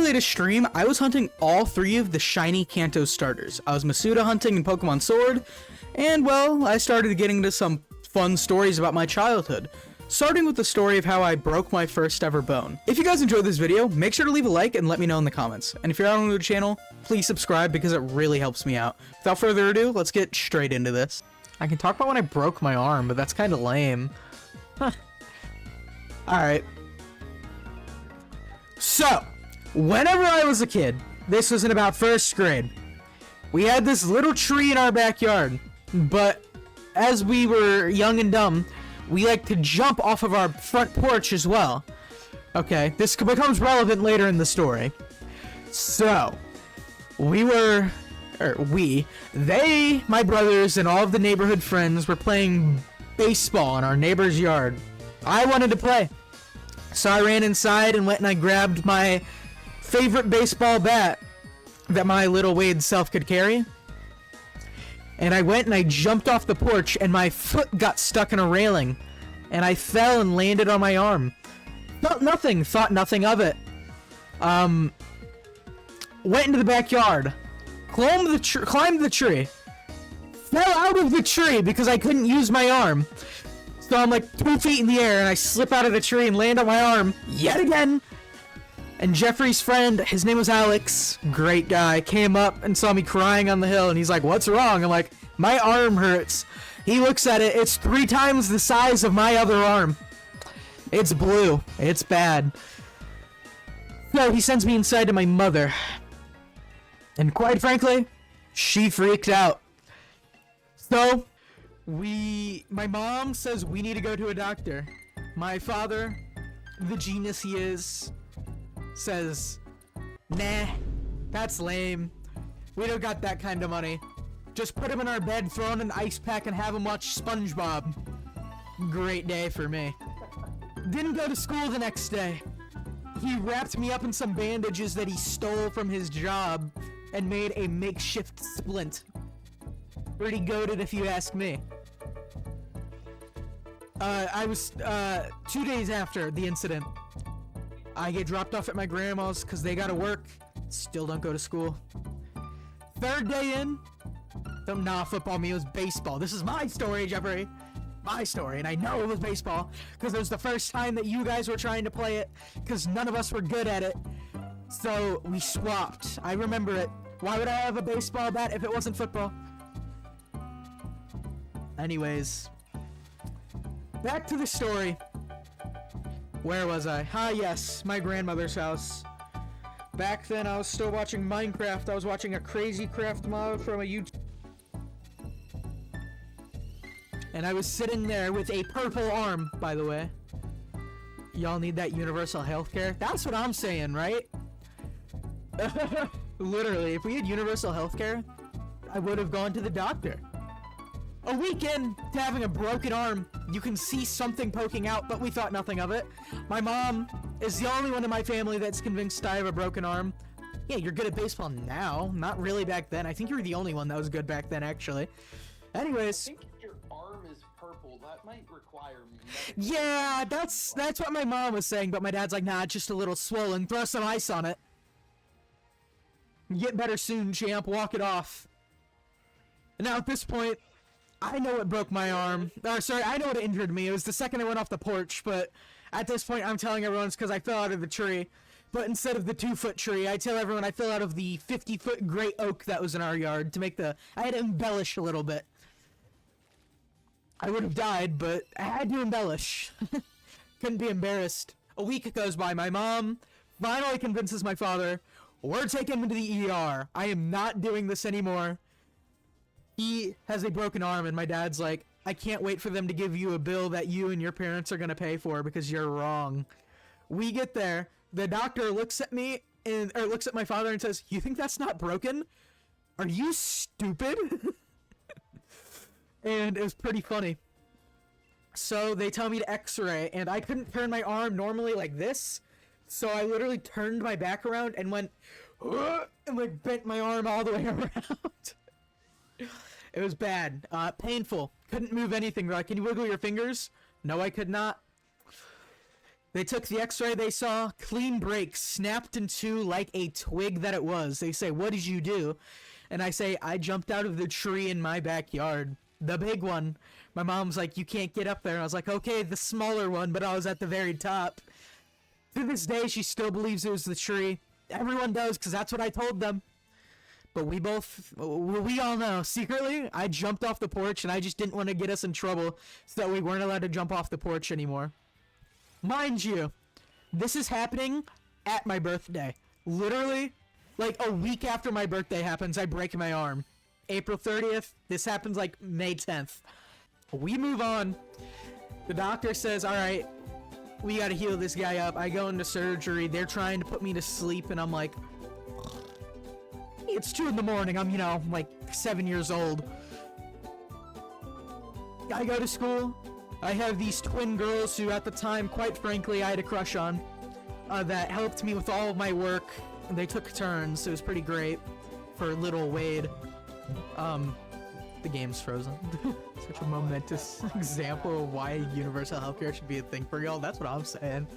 latest stream, I was hunting all 3 of the Shiny Kanto starters. I was Masuda hunting in Pokémon Sword, and well, I started getting into some fun stories about my childhood. Starting with the story of how I broke my first ever bone. If you guys enjoyed this video, make sure to leave a like and let me know in the comments. And if you're not on the channel, please subscribe because it really helps me out. Without further ado, let's get straight into this. I can talk about when I broke my arm, but that's kind of lame. Huh. Alright. So, whenever I was a kid, this was in about 1st grade, we had this little tree in our backyard, but as we were young and dumb, we like to jump off of our front porch as well. Okay, this becomes relevant later in the story. So, my brothers, and all of the neighborhood friends were playing baseball in our neighbor's yard. I wanted to play. So I ran inside and went and I grabbed my favorite baseball bat that my little Wade self could carry. And I went and I jumped off the porch and my foot got stuck in a railing. And I fell and landed on my arm. Felt nothing, thought nothing of it. Went into the backyard. Climbed the tree. Fell out of the tree because I couldn't use my arm. So I'm like 2 feet in the air and I slip out of the tree and land on my arm yet again. And Jeffrey's friend, his name was Alex, great guy, came up and saw me crying on the hill and he's like, "What's wrong?" I'm like, "My arm hurts." He looks at it, it's 3 times the size of my other arm. It's blue, it's bad. So he sends me inside to my mother. And quite frankly, she freaked out. So, my mom says we need to go to a doctor. My father, the genius he is, says, "Nah, that's lame. We don't got that kind of money. Just put him in our bed, throw him in an ice pack, and have him watch SpongeBob." Great day for me. Didn't go to school the next day. He wrapped me up in some bandages that he stole from his job and made a makeshift splint. Pretty goated if you ask me. I was 2 days after the incident. I get dropped off at my grandma's because they gotta work. Still don't go to school. 3rd day in. Nah, football, me, it was baseball. This is my story, Jeffrey. My story, and I know it was baseball because it was the first time that you guys were trying to play it because none of us were good at it. So we swapped. I remember it. Why would I have a baseball bat if it wasn't football? Anyways, back to the story. Where was I? Ah, yes, my grandmother's house. Back then, I was still watching Minecraft. I was watching a crazy craft mod from a YouTube. And I was sitting there with a purple arm, by the way. Y'all need that universal healthcare? That's what I'm saying, right? Literally, if we had universal healthcare, I would have gone to the doctor. A week in to having a broken arm, you can see something poking out, but we thought nothing of it. My mom is the only one in my family that's convinced I have a broken arm. Yeah, you're good at baseball now, not really back then. I think you were the only one that was good back then, actually. Anyways. I think your arm is purple. That might require Yeah, that's what my mom was saying, but my dad's like, "Nah, just a little swollen. Throw some ice on it. Get better soon, champ. Walk it off." And now at this point, I know what broke my arm. I know what injured me. It was the second I went off the porch, but at this point, I'm telling everyone it's because I fell out of the tree. But instead of the 2-foot tree, I tell everyone I fell out of the 50-foot great oak that was in our yard to make I had to embellish a little bit. I would have died, but I had to embellish. Couldn't be embarrassed. A week goes by. My mom finally convinces my father, "We're taking him to the ER. I am not doing this anymore. He has a broken arm," and my dad's like, "I can't wait for them to give you a bill that you and your parents are gonna pay for because you're wrong." We get there, the doctor looks at me or looks at my father and says, "You think that's not broken? Are you stupid?" And it was pretty funny. So they tell me to x-ray, and I couldn't turn my arm normally like this, so I literally turned my back around and went and like bent my arm all the way around. It was bad. Painful. Couldn't move anything. They're like, "Can you wiggle your fingers?" No, I could not. They took the x-ray, they saw clean break, snapped in two like a twig that it was. They say, what did you do? And I say, I jumped out of the tree in my backyard. The big one. My mom's like, you can't get up there. And I was like, okay, the smaller one, but I was at the very top. To this day, she still believes it was the tree. Everyone does, because that's what I told them. But we all know, secretly, I jumped off the porch, and I just didn't want to get us in trouble, so that we weren't allowed to jump off the porch anymore. Mind you, this is happening at my birthday. Literally, like a week after my birthday happens, I break my arm. April 30th, this happens like May 10th. We move on. The doctor says, alright, we gotta heal this guy up. I go into surgery, they're trying to put me to sleep, and I'm like, it's 2 in the morning, I'm, like 7 years old. I go to school, I have these twin girls who at the time, quite frankly, I had a crush on, that helped me with all of my work. They took turns, it was pretty great for little Wade. The game's frozen. Such a momentous example of why universal healthcare should be a thing for y'all. That's what I'm saying.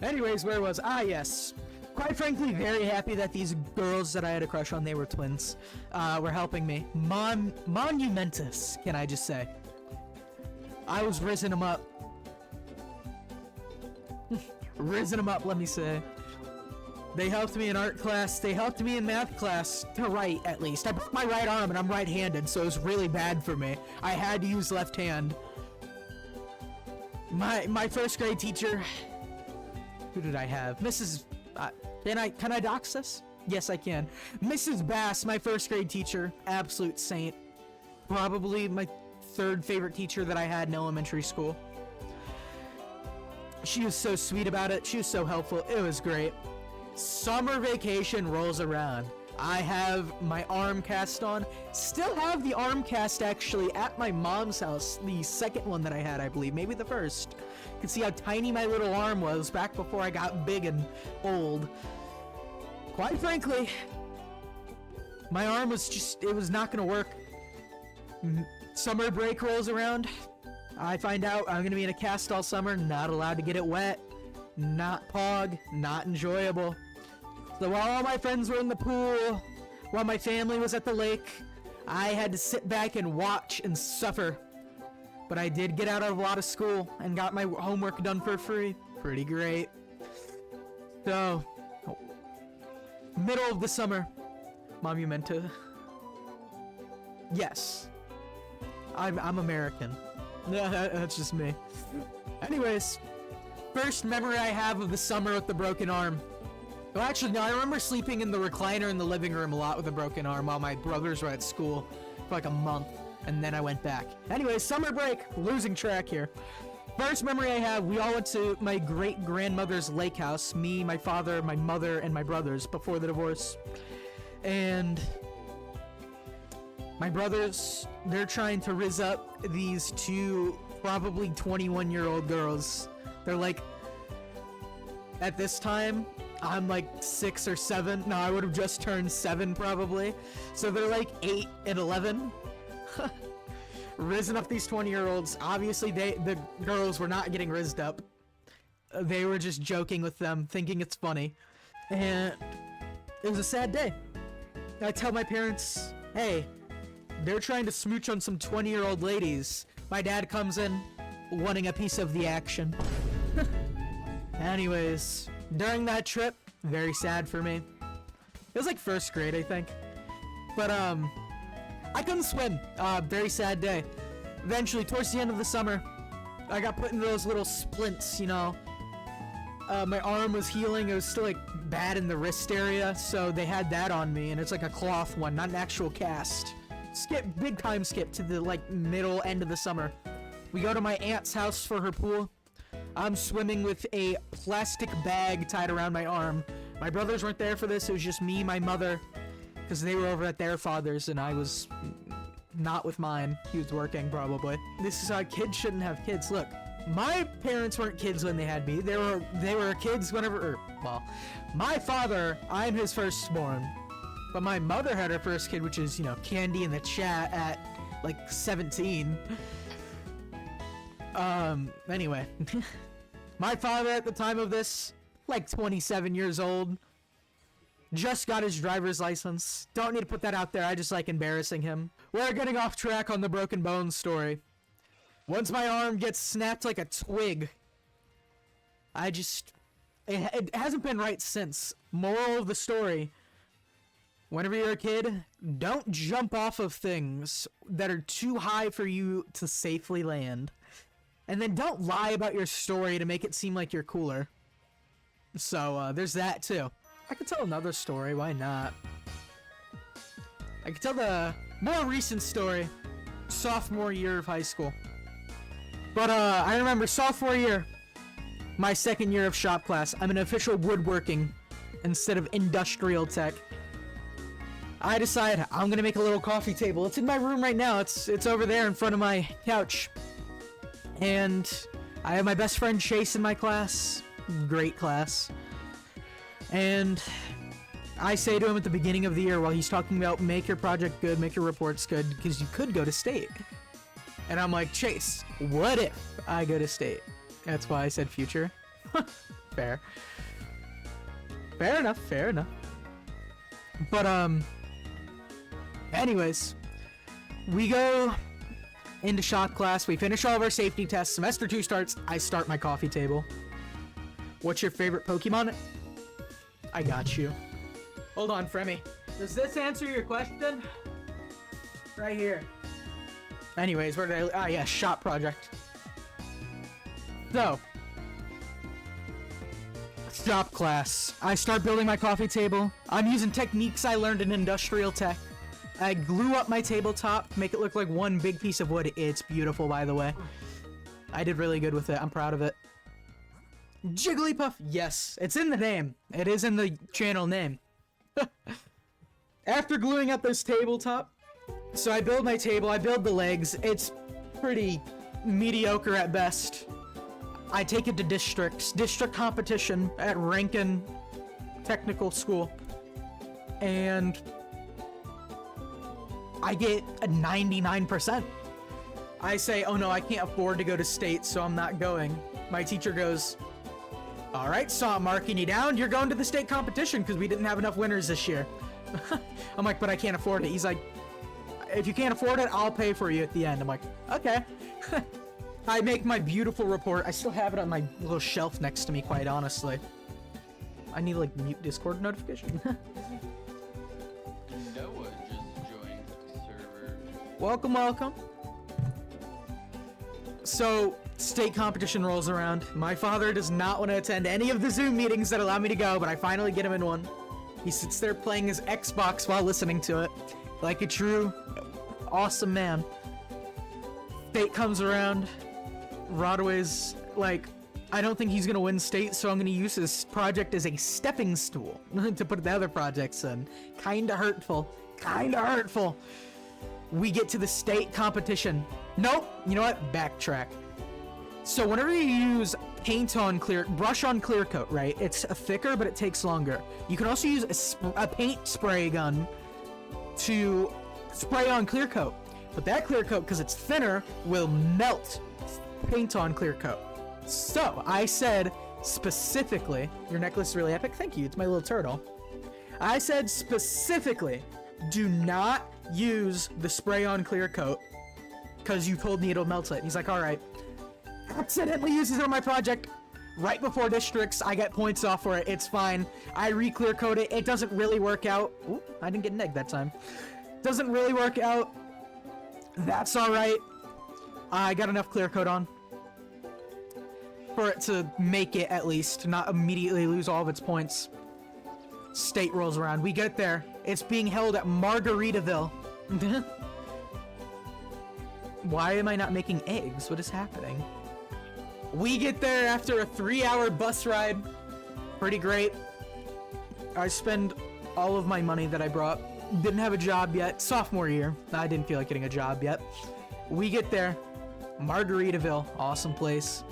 Anyways, where was I? Yes. Quite frankly, very happy that these girls that I had a crush on, they were twins, were helping me. Monumentous, can I just say. I was rizzing them up. Rizzing them up, let me say. They helped me in art class, they helped me in math class, to write at least. I broke my right arm and I'm right-handed, so it was really bad for me. I had to use left hand. My first grade teacher, who did I have? Mrs. Can I dox this? Yes, I can. Mrs. Bass, my first grade teacher, absolute saint. Probably my 3rd favorite teacher that I had in elementary school. She was so sweet about it, she was so helpful, it was great. Summer vacation rolls around. I have my arm cast on. Still have the arm cast actually at my mom's house. The second one that I had, I believe. Maybe the first. You can see how tiny my little arm was back before I got big and old. Quite frankly, my arm was just, it was not going to work. Summer break rolls around. I find out I'm going to be in a cast all summer. Not allowed to get it wet. Not pog. Not enjoyable. So while all my friends were in the pool, while my family was at the lake, I had to sit back and watch and suffer. But I did get out of a lot of school and got my homework done for free. Pretty great. So, middle of the summer, Monumenta. Yes. I'm American. That's just me. Anyways, first memory I have of the summer with the broken arm. Well, actually, no, I remember sleeping in the recliner in the living room a lot with a broken arm while my brothers were at school for like a month, and then I went back. Anyway, summer break, losing track here. First memory I have, we all went to my great-grandmother's lake house, me, my father, my mother, and my brothers before the divorce. And my brothers, they're trying to rizz up these 2 probably 21-year-old girls. They're like, at this time, I'm like 6 or 7. No, I would have just turned 7 probably. So they're like 8 and 11. Rizzing up these 20-year-olds. Obviously, the girls were not getting rizzed up. They were just joking with them, thinking it's funny. And it was a sad day. I tell my parents, hey, they're trying to smooch on some 20-year-old ladies. My dad comes in, wanting a piece of the action. Anyways, during that trip, very sad for me. It was like 1st grade, I think. But, I couldn't swim. Very sad day. Eventually, towards the end of the summer, I got put into those little splints, you know. My arm was healing. It was still, like, bad in the wrist area, so they had that on me, and it's like a cloth one, not an actual cast. Big time skip to the, like, middle end of the summer. We go to my aunt's house for her pool. I'm swimming with a plastic bag tied around my arm. My brothers weren't there for this. It was just me, my mother, because they were over at their father's and I was not with mine. He was working probably. This is how kids shouldn't have kids. Look, my parents weren't kids when they had me. They were kids whenever, well, my father, I'm his firstborn, but my mother had her first kid, which is, you know, Candy in the chat at like 17. Anyway. My father at the time of this, like 27 years old, just got his driver's license. Don't need to put that out there, I just like embarrassing him. We're getting off track on the broken bones story. Once my arm gets snapped like a twig, it hasn't been right since. Moral of the story, whenever you're a kid, don't jump off of things that are too high for you to safely land. And then don't lie about your story to make it seem like you're cooler. So, there's that too. I could tell another story, why not? I could tell the more recent story, sophomore year of high school. But, I remember sophomore year, my second year of shop class, I'm in official woodworking instead of industrial tech. I decide I'm gonna make a little coffee table. It's in my room right now. It's over there in front of my couch. And I have my best friend Chase in my class. Great class. And I say to him at the beginning of the year while he's talking about make your project good, make your reports good, because you could go to state. And I'm like, Chase, what if I go to state? That's why I said future. Fair. Fair enough, fair enough. But, anyways, we go into shop class, we finish all of our safety tests, semester 2 starts, I start my coffee table. What's your favorite Pokemon? I got you. Hold on, Fremy. Does this answer your question? Right here. Anyways, where did I... Ah, yeah, shop project. So. Shop class. I start building my coffee table. I'm using techniques I learned in industrial tech. I glue up my tabletop, make it look like one big piece of wood. It's beautiful, by the way. I did really good with it. I'm proud of it. Jigglypuff, yes, it's in the name. It is in the channel name. After gluing up this tabletop, so I build my table, I build the legs. It's pretty mediocre at best. I take it to district competition at Rankin Technical School. And I get a 99%. I say, oh no, I can't afford to go to state, so I'm not going. My teacher goes, all right, so I'm marking you down. You're going to the state competition because we didn't have enough winners this year. I'm like, but I can't afford it. He's like, if you can't afford it, I'll pay for you at the end. I'm like, okay. I make my beautiful report. I still have it on my little shelf next to me, quite honestly. I need like mute Discord notification. Noah just joined the server. Welcome, welcome. So, state competition rolls around. My father does not want to attend any of the Zoom meetings that allow me to go, but I finally get him in one. He sits there playing his Xbox while listening to it, like a true awesome man. State comes around. Rodaway's like, I don't think he's gonna win state, so I'm gonna use this project as a stepping stool to put the other projects in. Kinda hurtful. Kinda hurtful. We get to the state competition. Nope. You know what? Backtrack. So whenever you use brush on clear coat, right? It's thicker, but it takes longer. You can also use a paint spray gun to spray on clear coat. But that clear coat, because it's thinner, will melt paint on clear coat. So I said specifically, your necklace is really epic. Thank you. It's my little turtle. I said specifically, do not use the spray on clear coat because you told me it'll melt it. He's like, all right. Accidentally uses it on my project right before districts. I get points off for it. It's fine. I re-clear coat it. It doesn't really work out. Ooh, I didn't get an egg that time. Doesn't really work out. That's all right. I got enough clear coat on for it to make it at least, not immediately lose all of its points. State rolls around. We get there. It's being held at Margaritaville. Why am I not making eggs? What is happening? We get there after a 3-hour bus ride. Pretty great. I spend all of my money that I brought. Didn't have a job yet. Sophomore year. I didn't feel like getting a job yet. We get there. Margaritaville. Awesome place.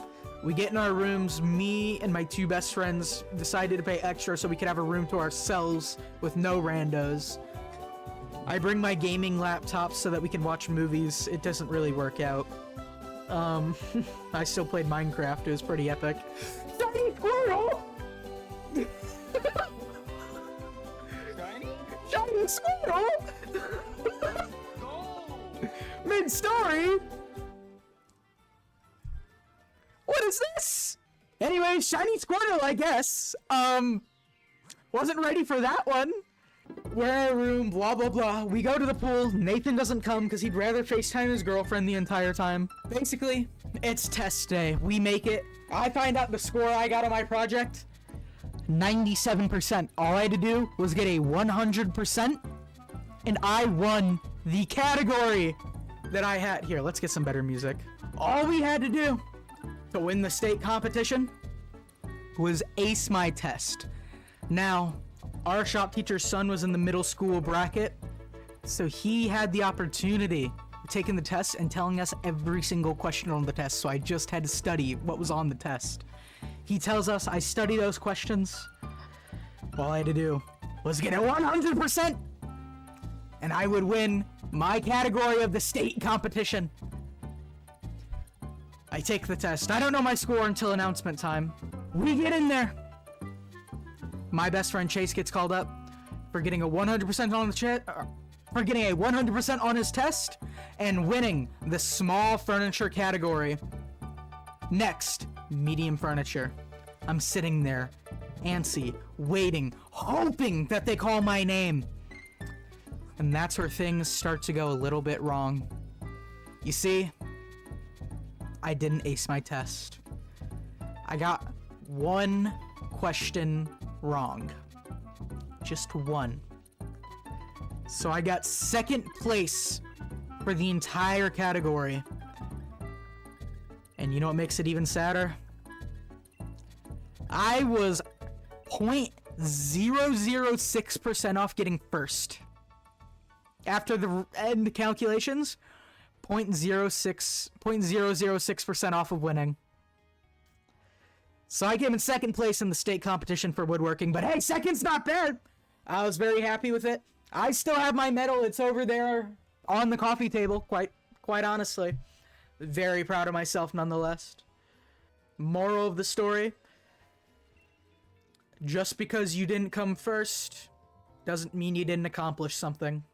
We get in our rooms. Me and my 2 best friends decided to pay extra so we could have a room to ourselves with no randos. I bring my gaming laptop so that we can watch movies. It doesn't really work out. I still played Minecraft. It was pretty epic. Shiny Squirtle! Shiny? Shiny Squirtle! Go! Mid-story? What is this? Anyway, Shiny Squirtle, I guess. Wasn't ready for that one. We're in a room, blah, blah, blah. We go to the pool. Nathan doesn't come because he'd rather FaceTime his girlfriend the entire time. Basically, it's test day. We make it. I find out the score I got on my project. 97%. All I had to do was get a 100%, and I won the category that I had. Here, let's get some better music. All we had to do to win the state competition was ace my test. Now, our shop teacher's son was in the middle school bracket, so he had the opportunity of taking the test and telling us every single question on the test, so I just had to study what was on the test. He tells us I study those questions. All I had to do was get a 100%, and I would win my category of the state competition. I take the test. I don't know my score until announcement time. We get in there. My best friend Chase gets called up for getting a 100% on the for getting a 100% on his test and winning the small furniture category. Next, medium furniture. I'm sitting there, antsy, waiting, hoping that they call my name. And that's where things start to go a little bit wrong. You see, I didn't ace my test. I got one question wrong. Just one. So I got second place for the entire category. And you know what makes it even sadder? I was 0.006% off getting first. After the end calculations, 0.006% off of winning. So I came in second place in the state competition for woodworking, but hey, second's not bad. I was very happy with it. I still have my medal. It's over there on the coffee table, quite honestly. Very proud of myself nonetheless. Moral of the story: just because you didn't come first doesn't mean you didn't accomplish something.